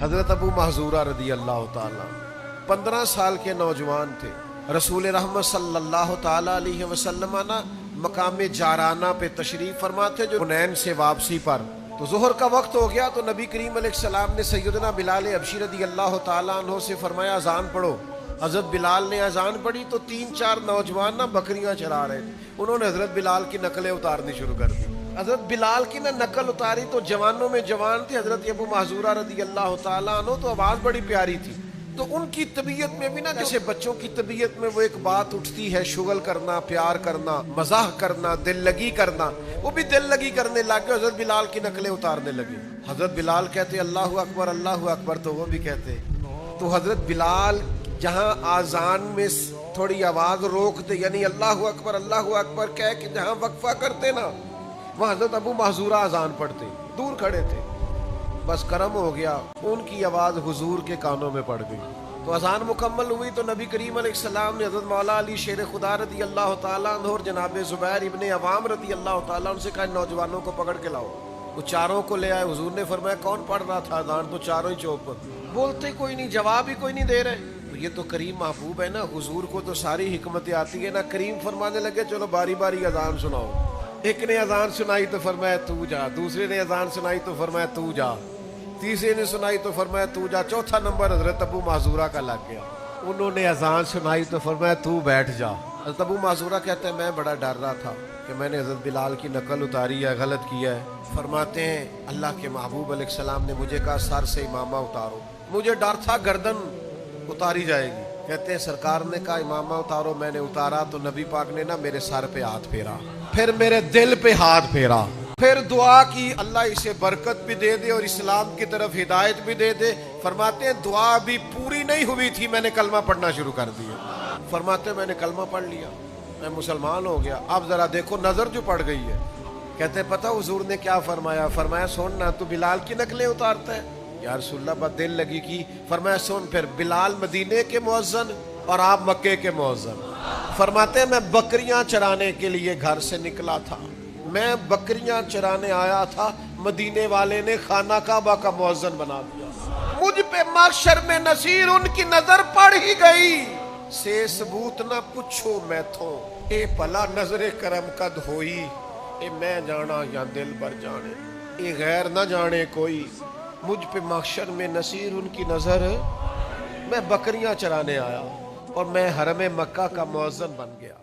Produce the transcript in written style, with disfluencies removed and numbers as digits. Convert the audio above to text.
حضرت ابو محذورہ رضی اللہ تعالیٰ 15 سال کے نوجوان تھے. رسول رحمت صلی اللہ تعالیٰ علیہ وسلم مقام جارانہ پہ تشریف فرما تھے جو حنین سے واپسی پر. تو ظہر کا وقت ہو گیا تو نبی کریم علیہ السلام نے سیدنا بلال حبشی رضی اللہ تعالیٰ عنہ سے فرمایا اذان پڑھو. حضرت بلال نے اذان پڑھی تو 3-4 نوجوان بکریاں چرا رہے تھے. انہوں نے حضرت بلال کی نقلیں اتارنی شروع کر دی. حضرت بلال کی نقل اتاری تو جوانوں میں جوان تھے حضرت ابو محذورہ رضی اللہ تعالیٰ عنہ. تو آواز بڑی پیاری تھی. تو ان کی طبیعت میں بھی جیسے بچوں کی طبیعت میں وہ ایک بات اٹھتی ہے شغل کرنا، پیار کرنا، مزاح کرنا، دل لگی کرنا، وہ بھی دل لگی کرنے لگے. حضرت بلال کی نقلیں اتارنے لگے. حضرت بلال کہتے اللہ اکبر اللہ اکبر تو وہ بھی کہتے. تو حضرت بلال جہاں آذان میں تھوڑی آواز روکتے یعنی اللہ اکبر کہہ کے جہاں وقفہ کرتے نا وہ حضرت ابو محذورہ اذان پڑھتے. دور کھڑے تھے. بس کرم ہو گیا ان کی آواز حضور کے کانوں میں پڑ گئی. تو اذان مکمل ہوئی تو نبی کریم علیہ السلام نے حضرت مولا علی شیر خدا رضی اللہ تعالیٰ عنہ اور جناب زبیر ابن عوام رضی اللہ تعالیٰ عنہ سے کہا نوجوانوں کو پکڑ کے لاؤ. وہ چاروں کو لے آئے. حضور نے فرمایا کون پڑھ رہا تھا اذان؟ تو چاروں ہی چوپ بولتے کوئی نہیں، جواب ہی کوئی نہیں دے رہے. تو یہ تو کریم محبوب ہے نا، حضور کو تو ساری حکمتیں آتی ہے نا. کریم فرمانے لگے چلو باری باری اذان سناؤ. ایک نے اذان سنائی تو فرمایا تو جا، دوسرے نے اذان سنائی تو فرمایا تو جا، تیسرے نے سنائی تو فرمایا تو جا، چوتھا نمبر حضرت ابو محذورہ کا لگ گیا. انہوں نے اذان سنائی تو فرمایا تو بیٹھ جا. حضرت ابو محذورہ کہتے ہیں میں بڑا ڈر رہا تھا کہ میں نے حضرت بلال کی نقل اتاری ہے، غلط کیا ہے. فرماتے ہیں اللہ کے محبوب علیہ السلام نے مجھے کہا سر سے امامہ اتارو. مجھے ڈر تھا گردن اتاری جائے گی. کہتے ہیں سرکار نے کہا امامہ اتارو. میں نے اتارا تو نبی پاک نے نا میرے سر پہ ہاتھ پھیرا، پھر میرے دل پہ ہاتھ پھیرا، پھر دعا کی اللہ اسے برکت بھی دے دے اور اسلام کی طرف ہدایت بھی دے دے. فرماتے ہیں دعا ابھی پوری نہیں ہوئی تھی میں نے کلمہ پڑھنا شروع کر دیا. فرماتے ہیں میں نے کلمہ پڑھ لیا، میں مسلمان ہو گیا. اب ذرا دیکھو نظر جو پڑ گئی ہے. کہتے ہیں پتہ حضور نے کیا فرمایا؟ فرمایا سن نا تو بلال کی نقلیں اتارتا ہے. یا رسول اللہ بات دل لگی کی. فرمایا سن پھر بلال مدینے کے مؤذن اور آپ مکے کے مؤذن. فرماتے ہیں میں بکریاں چرانے کے لیے گھر سے نکلا تھا، میں بکریاں چرانے آیا تھا، مدینے والے نے خانہ کعبہ کا مؤذن بنا دیا. مجھ پہ محشر میں نصیر ان کی نظر پڑ ہی گئی. سے ثبوت نہ پوچھو میں تھو، اے بھلا نظر کرم قد ہوئی. اے میں جانا یا دل بر جانے، اے غیر نہ جانے کوئی. مجھ پہ محشر میں نصیر ان کی نظر، میں بکریاں چرانے آیا اور میں حرم مکہ کا مؤذن بن گیا.